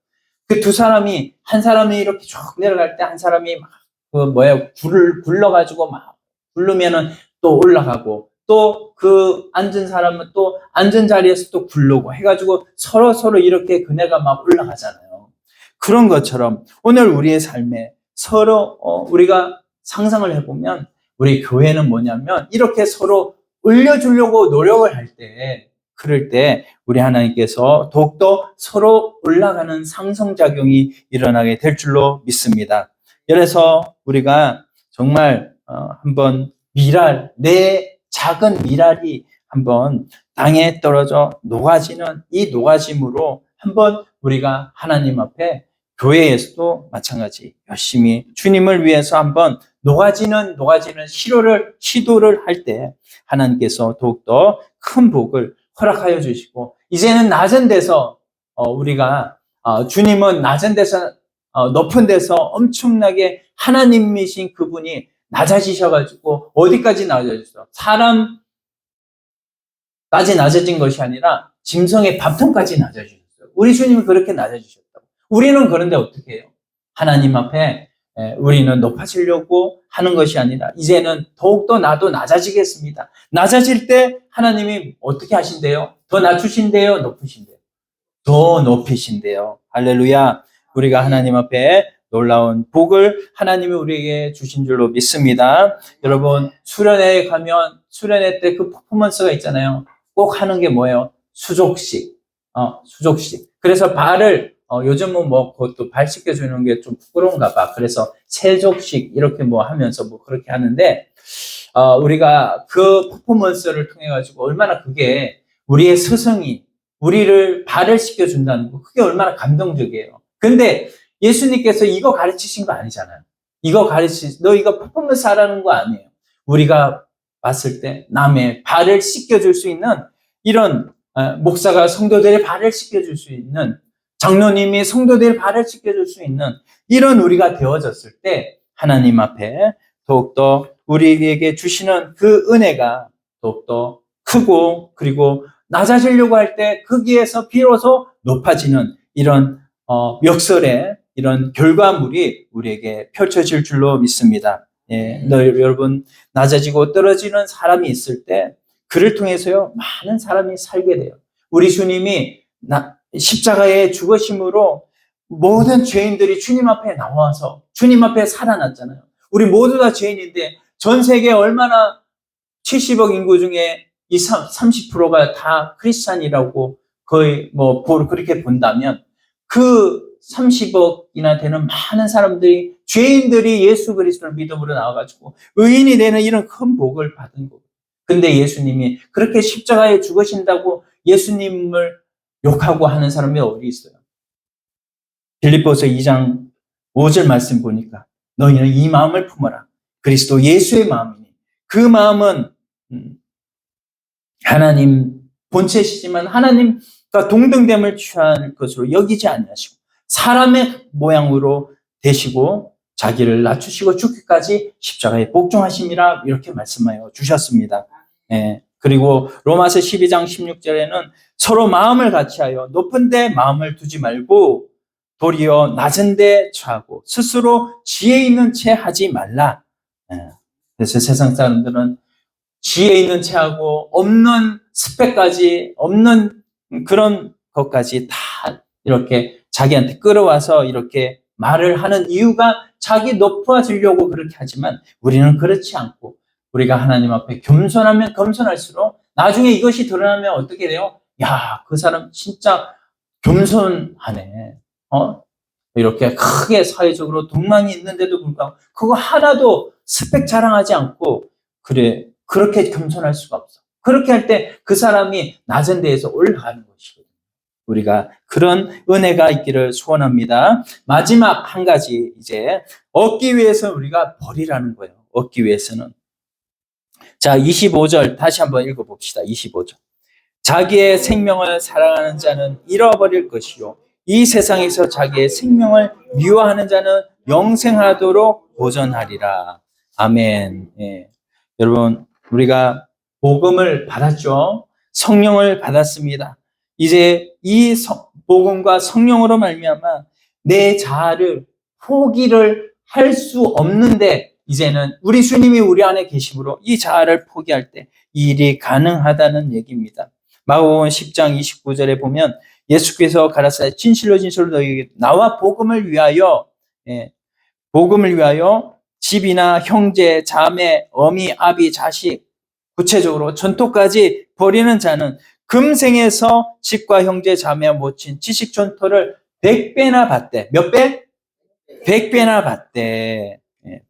그 두 사람이, 한 사람이 이렇게 쭉 내려갈 때 한 사람이 막 불을 굴러가지고 막 굴르면은 또 올라가고, 또 그 앉은 사람은 또 앉은 자리에서 또 굴르고 해가지고 서로 이렇게 그네가 막 올라가잖아요. 그런 것처럼 오늘 우리의 삶에 서로 우리가 상상을 해보면 우리 교회는 뭐냐면 이렇게 서로 올려주려고 노력을 할 때, 그럴 때 우리 하나님께서 더욱더 서로 올라가는 상성작용이 일어나게 될 줄로 믿습니다. 그래서 우리가 정말 한번 내 작은 미랄이 한번 땅에 떨어져 녹아지는 이 녹아짐으로 한번 우리가 하나님 앞에, 교회에서도 마찬가지 열심히 주님을 위해서 한번 녹아지는 시도를 할 때 하나님께서 더욱더 큰 복을 허락하여 주시고, 이제는 낮은 데서 우리가 주님은 낮은 데서 높은 데서 엄청나게 하나님이신 그분이 낮아지셔가지고 어디까지 낮아졌어? 사람까지 낮아진 것이 아니라 짐승의 밥통까지 낮아지셨어요. 우리 주님이 그렇게 낮아지셨다고. 우리는 그런데 어떻게 해요? 하나님 앞에 우리는 높아지려고 하는 것이 아니라 이제는 더욱더 나도 낮아지겠습니다. 낮아질 때 하나님이 어떻게 하신대요? 더 낮추신대요? 높으신대요? 더 높이신대요. 할렐루야. 우리가 하나님 앞에 놀라운 복을 하나님이 우리에게 주신 줄로 믿습니다. 여러분, 수련회에 가면 수련회 때 그 퍼포먼스가 있잖아요. 꼭 하는 게 뭐예요? 수족식. 그래서 발을 요즘은 그것도 발 씻겨주는 게 좀 부끄러운가 봐. 그래서 세족식 이렇게 하면서 그렇게 하는데, 우리가 그 퍼포먼스를 통해 가지고 얼마나 그게 우리의 스승이 우리를 발을 씻겨준다는 거, 그게 얼마나 감동적이에요. 근데 예수님께서 이거 가르치신 거 아니잖아요. 너 이거 퍼포먼스 하라는 거 아니에요. 우리가 봤을 때 남의 발을 씻겨줄 수 있는, 이런 목사가 성도들의 발을 씻겨줄 수 있는, 장로님이 성도들의 발을 씻겨줄 수 있는 이런 우리가 되어졌을 때 하나님 앞에 더욱더 우리에게 주시는 그 은혜가 더욱더 크고, 그리고 낮아지려고 할 때 거기에서 비로소 높아지는 이런 역설의 이런 결과물이 우리에게 펼쳐질 줄로 믿습니다. 예, 여러분 낮아지고 떨어지는 사람이 있을 때 그를 통해서요 많은 사람이 살게 돼요. 우리 주님이 십자가에 죽으심으로 모든 죄인들이 주님 앞에 나와서 주님 앞에 살아났잖아요. 우리 모두 다 죄인인데 전 세계 얼마나 70억 인구 중에 이 30%가 다 크리스찬이라고 거의 뭐 그렇게 본다면 그 30억이나 되는 많은 사람들이 죄인들이 예수 그리스도를 믿음으로 나와가지고 의인이 되는 이런 큰 복을 받은 거예요. 근데 예수님이 그렇게 십자가에 죽으신다고 예수님을 욕하고 하는 사람이 어디 있어요? 빌립보서 2장 5절 말씀 보니까 너희는 이 마음을 품어라. 그리스도 예수의 마음이니 그 마음은 하나님 본체시지만 하나님과 동등됨을 취할 것으로 여기지 아니하시고 사람의 모양으로 되시고 자기를 낮추시고 죽기까지 십자가에 복종하심이라 이렇게 말씀하여 주셨습니다. 예. 그리고 로마서 12장 16절에는 서로 마음을 같이하여 높은 데 마음을 두지 말고 도리어 낮은 데 처하고 스스로 지혜 있는 채 하지 말라. 예. 그래서 세상 사람들은 지혜 있는 채하고 없는 스펙까지 없는 그런 것까지 다 이렇게 자기한테 끌어와서 이렇게 말을 하는 이유가 자기 높아지려고 그렇게 하지만 우리는 그렇지 않고 우리가 하나님 앞에 겸손하면 겸손할수록 나중에 이것이 드러나면 어떻게 돼요? 야, 그 사람 진짜 겸손하네. 이렇게 크게 사회적으로 동망이 있는데도 불구하고 그거 하나도 스펙 자랑하지 않고 그래 그렇게 겸손할 수가 없어. 그렇게 할 때 그 사람이 낮은 데에서 올라가는 것이거든요. 우리가 그런 은혜가 있기를 소원합니다. 마지막 한 가지 이제 얻기 위해서 우리가 버리라는 거예요. 얻기 위해서는. 자, 25절 다시 한번 읽어봅시다. 25절. 자기의 생명을 사랑하는 자는 잃어버릴 것이요. 이 세상에서 자기의 생명을 미워하는 자는 영생하도록 보존하리라. 아멘. 예. 여러분, 우리가 복음을 받았죠. 성령을 받았습니다. 이제 이 복음과 성령으로 말미암아 내 자아를 포기를 할 수 없는데 이제는 우리 주님이 우리 안에 계심으로 이 자아를 포기할 때 이 일이 가능하다는 얘기입니다. 마가복음 10장 29절에 보면 예수께서 가라사대 진실로 진실로 너희에게 나와 복음을 위하여 복음을 위하여 집이나 형제, 자매, 어미, 아비, 자식 구체적으로 전토까지 버리는 자는 금생에서 집과 형제, 자매와 모친 지식 전토를 100배나 받대. 몇 배? 100배나 받대.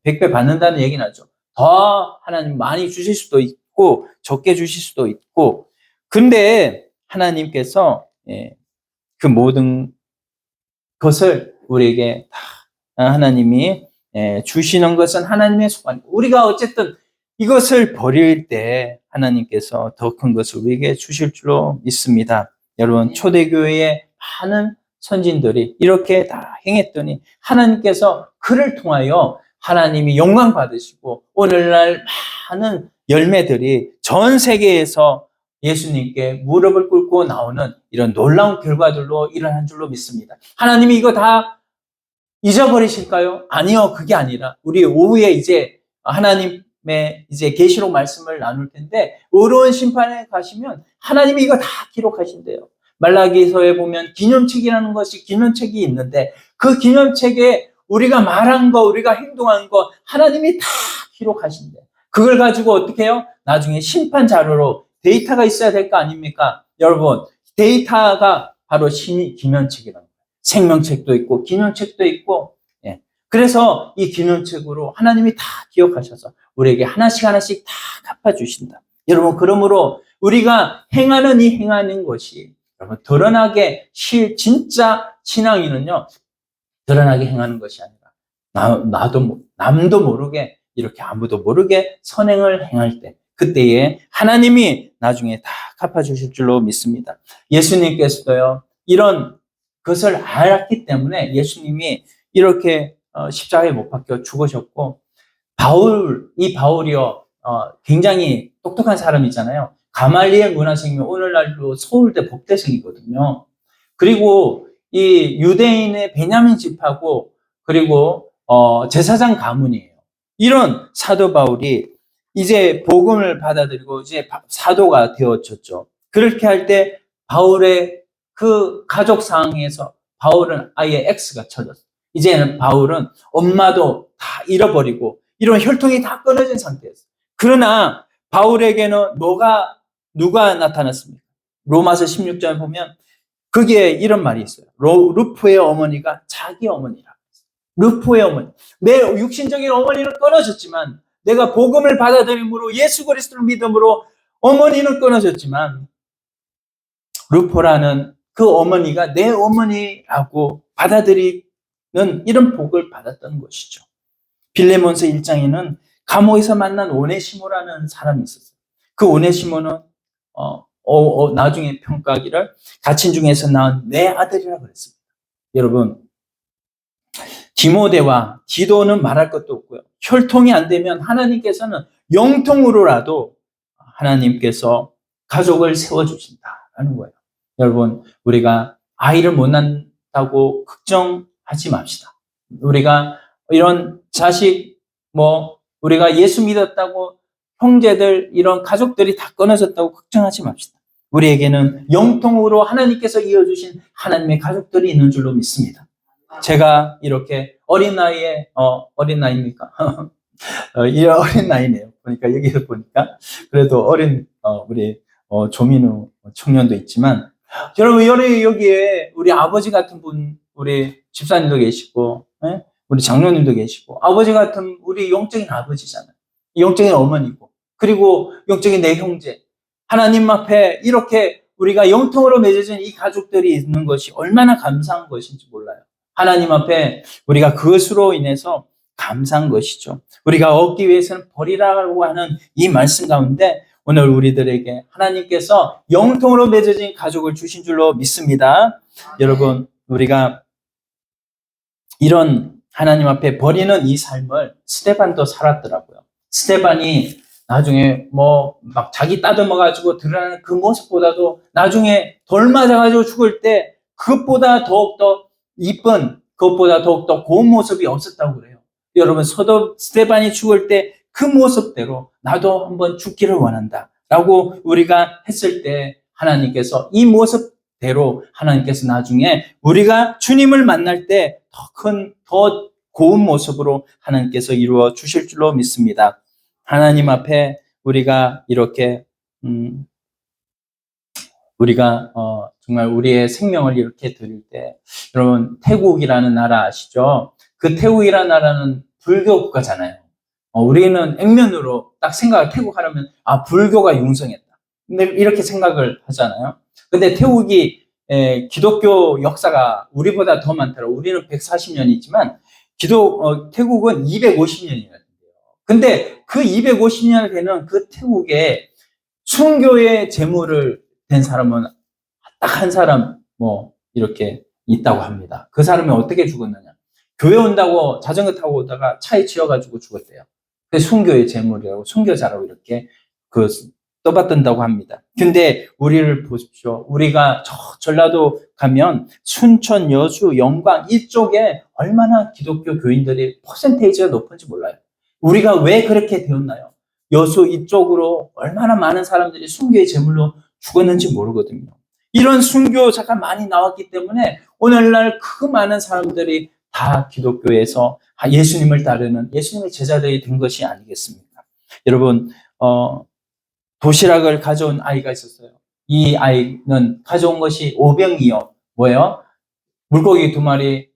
100배 받는다는 얘기는 하죠. 더 하나님 많이 주실 수도 있고 적게 주실 수도 있고 근데 하나님께서 그 모든 것을 우리에게 다 하나님이 주시는 것은 하나님의 소관. 우리가 어쨌든 이것을 버릴 때 하나님께서 더 큰 것을 우리에게 주실 줄로 믿습니다. 여러분 초대교회의 많은 선진들이 이렇게 다 행했더니 하나님께서 그를 통하여 하나님이 영광 받으시고 오늘날 많은 열매들이 전 세계에서 예수님께 무릎을 꿇고 나오는 이런 놀라운 결과들로 일어난 줄로 믿습니다. 하나님이 이거 다 잊어버리실까요? 아니요, 그게 아니라 우리 오후에 이제 하나님의 이제 계시록 말씀을 나눌 텐데 의로운 심판에 가시면 하나님이 이거 다 기록하신대요. 말라기서에 보면 기념책이라는 것이 기념책이 있는데 그 기념책에 우리가 말한 거, 우리가 행동한 거 하나님이 다 기록하신대. 그걸 가지고 어떻게 해요? 나중에 심판 자료로 데이터가 있어야 될 거 아닙니까? 여러분, 데이터가 바로 기념책이라는 거예요. 생명책도 있고 기념책도 있고 그래서 이 기념책으로 하나님이 다 기억하셔서 우리에게 하나씩 하나씩 다 갚아주신다. 여러분, 그러므로 우리가 행하는 것이 여러분 드러나게 진짜 신앙인은요 드러나게 행하는 것이 아니라 남도 모르게 이렇게 아무도 모르게 선행을 행할 때 그때에 하나님이 나중에 다 갚아주실 줄로 믿습니다. 예수님께서도요 이런 것을 알았기 때문에 예수님이 이렇게 십자가에 못 박혀 죽으셨고 이 바울이요 굉장히 똑똑한 사람이잖아요. 가말리엘 문화생명 오늘날도 서울대 법대생이거든요. 그리고 이 유대인의 베냐민 집하고 그리고 제사장 가문이에요. 이런 사도 바울이 이제 복음을 받아들이고 이제 사도가 되어졌죠. 그렇게 할 때 바울의 그 가족 상황에서 바울은 아예 X가 쳐졌어요. 이제는 바울은 엄마도 다 잃어버리고 이런 혈통이 다 끊어진 상태였어요. 그러나 바울에게는 누가 나타났습니까? 로마서 16장에 보면 거기에 이런 말이 있어요. 루포의 어머니가 자기 어머니라. 루포의 어머니. 내 육신적인 어머니는 끊어졌지만 내가 복음을 받아들임으로 예수 그리스도를 믿음으로 어머니는 끊어졌지만 루포라는 그 어머니가 내 어머니라고 받아들이는 이런 복을 받았던 것이죠. 빌레몬서 1장에는 감옥에서 만난 오네시모라는 사람이 있었어요. 그 오네시모는 나중에 평가하기를 갇힌 중에서 낳은 내 아들이라 그랬습니다. 여러분, 디모데와 디도는 말할 것도 없고요. 혈통이 안 되면 하나님께서는 영통으로라도 하나님께서 가족을 세워주신다는 거예요. 여러분, 우리가 아이를 못 낳는다고 걱정하지 맙시다. 우리가 이런 자식, 우리가 예수 믿었다고 형제들, 이런 가족들이 다 끊어졌다고 걱정하지 맙시다. 우리에게는 영통으로 하나님께서 이어주신 하나님의 가족들이 있는 줄로 믿습니다. 제가 이렇게 어린 나이에, 어린 나이입니까? 이 어린 나이네요. 보니까, 여기서 보니까. 그래도 우리, 조민우 청년도 있지만, 여러분, 여기에 우리 아버지 같은 분, 우리 집사님도 계시고, 우리 장로님도 계시고, 아버지 같은 우리 영적인 아버지잖아요. 영적인 어머니고, 그리고 영적인 내 형제. 하나님 앞에 이렇게 우리가 영통으로 맺어진 이 가족들이 있는 것이 얼마나 감사한 것인지 몰라요. 하나님 앞에 우리가 그것으로 인해서 감사한 것이죠. 우리가 얻기 위해서는 버리라고 하는 이 말씀 가운데 오늘 우리들에게 하나님께서 영통으로 맺어진 가족을 주신 줄로 믿습니다. 여러분, 우리가 이런 하나님 앞에 버리는 이 삶을 스데반도 살았더라고요. 스데반이 나중에 막 자기 따듬어가지고 드러나는 그 모습보다도 나중에 돌 맞아가지고 죽을 때 그것보다 더욱더 이쁜, 그것보다 더욱더 고운 모습이 없었다고 그래요. 여러분, 스데반이 죽을 때 그 모습대로 나도 한번 죽기를 원한다 라고 우리가 했을 때 하나님께서 이 모습대로 하나님께서 나중에 우리가 주님을 만날 때 더 고운 모습으로 하나님께서 이루어 주실 줄로 믿습니다. 하나님 앞에 우리가 이렇게 우리가 정말 우리의 생명을 이렇게 드릴 때, 여러분, 태국이라는 나라 아시죠? 그 태국이라는 나라는 불교 국가잖아요. 우리는 액면으로 딱 생각을 태국 하려면 불교가 융성했다. 근데 이렇게 생각을 하잖아요. 근데 태국이 기독교 역사가 우리보다 더 많더라고요. 우리는 140년이지만 태국은 250년이거든요. 근데 그 250년 되는 그 태국에 순교의 제물을 된 사람은 딱 한 사람 이렇게 있다고 합니다. 그 사람이 어떻게 죽었느냐? 교회 온다고 자전거 타고 오다가 차에 치여가지고 죽었대요. 그게 순교의 제물이라고, 순교자라고 이렇게 떠받든다고 합니다. 근데 우리를 보십시오. 우리가 전라도 가면 순천, 여수, 영광 이쪽에 얼마나 기독교 교인들이 퍼센테이지가 높은지 몰라요. 우리가 왜 그렇게 되었나요? 여수 이쪽으로 얼마나 많은 사람들이 순교의 제물로 죽었는지 모르거든요. 이런 순교자가 많이 나왔기 때문에 오늘날 그 많은 사람들이 다 기독교에서 예수님을 따르는 예수님의 제자들이 된 것이 아니겠습니까? 여러분, 도시락을 가져온 아이가 있었어요. 이 아이는 가져온 것이 오병이어. 뭐예요? 물고기 2마리,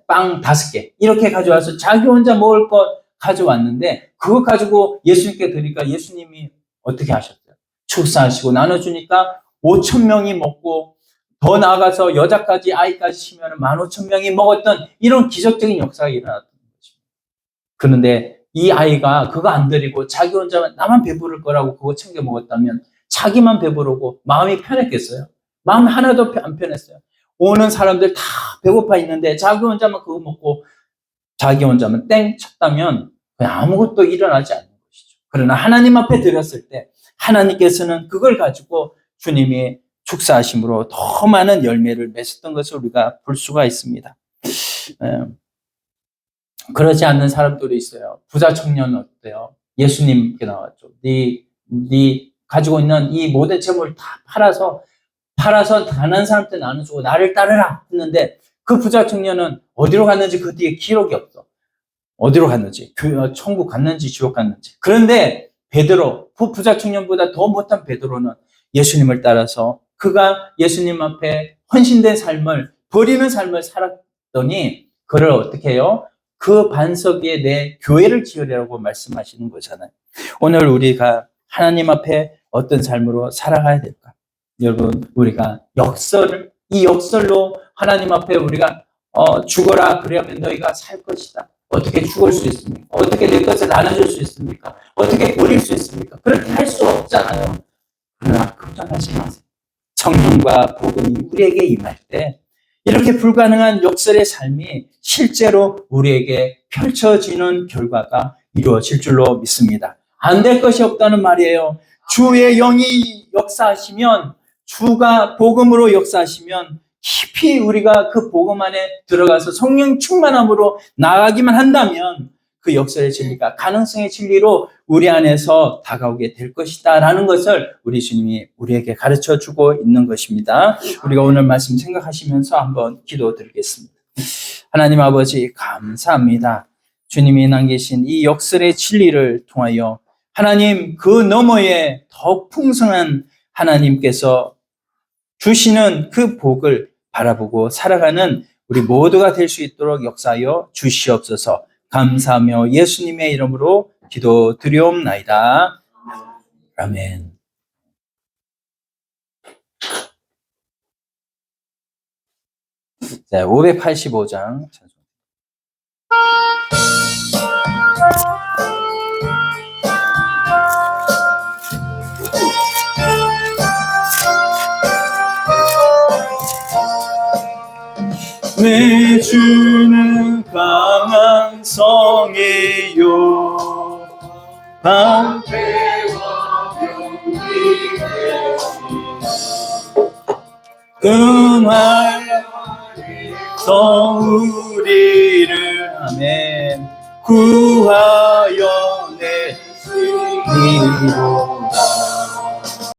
빵 5개. 이렇게 가져와서 자기 혼자 먹을 것 가져왔는데, 그거 가지고 예수님께 드리니까 예수님이 어떻게 하셨어요? 축사하시고 나눠주니까 5,000명이 먹고, 더 나아가서 여자까지 아이까지 치면 15,000명이 먹었던 이런 기적적인 역사가 일어났던 것입니다. 그런데 이 아이가 그거 안 드리고 자기 혼자 나만 배부를 거라고 그거 챙겨 먹었다면 자기만 배부르고 마음이 편했겠어요? 마음 하나도 안 편했어요. 오는 사람들 다 배고파 있는데 자기 혼자만 그거 먹고 자기 혼자만 땡 쳤다면 그냥 아무것도 일어나지 않는 것이죠. 그러나 하나님 앞에 드렸을 때 하나님께서는 그걸 가지고 주님이 축사하심으로 더 많은 열매를 맺었던 것을 우리가 볼 수가 있습니다. 그러지 않는 사람들이 있어요. 부자 청년은 어때요? 예수님께 나왔죠. 네 가지고 있는 이 모든 재물을 다 팔아서 가난한 사람한테 나눠주고 나를 따르라 했는데 그 부자 청년은 어디로 갔는지 그 뒤에 기록이 없어. 어디로 갔는지, 천국 갔는지 지옥 갔는지. 그런데 베드로, 그 부자 청년보다 더 못한 베드로는 예수님을 따라서 그가 예수님 앞에 헌신된 삶을, 버리는 삶을 살았더니 그를 어떻게 해요? 그 반석 위에 내 교회를 지으려고 말씀하시는 거잖아요. 오늘 우리가 하나님 앞에 어떤 삶으로 살아가야 될까? 여러분, 우리가 이 역설로 하나님 앞에 우리가 죽어라 그러면 너희가 살 것이다. 어떻게 죽을 수 있습니까? 어떻게 내 것을 나눠줄 수 있습니까? 어떻게 버릴 수 있습니까? 그렇게 할 수 없잖아요. 그러나 걱정하지 마세요. 성령과 복음이 우리에게 임할 때 이렇게 불가능한 역설의 삶이 실제로 우리에게 펼쳐지는 결과가 이루어질 줄로 믿습니다. 안 될 것이 없다는 말이에요. 주의 영이 역사하시면, 주가 복음으로 역사하시면 깊이 우리가 그 복음 안에 들어가서 성령 충만함으로 나아가기만 한다면 그 역설의 진리가 가능성의 진리로 우리 안에서 다가오게 될 것이다 라는 것을 우리 주님이 우리에게 가르쳐 주고 있는 것입니다. 우리가 오늘 말씀 생각하시면서 한번 기도 드리겠습니다. 하나님 아버지 감사합니다. 주님이 남기신 이 역설의 진리를 통하여 하나님 그 너머에 더 풍성한 하나님께서 주시는 그 복을 바라보고 살아가는 우리 모두가 될 수 있도록 역사하여 주시옵소서. 감사하며 예수님의 이름으로 기도드리옵나이다. 아멘. 자, 585장. 내 주는 강한 성이요 방패와 병기 은활에서 우리를 아멘 구하여 내시리로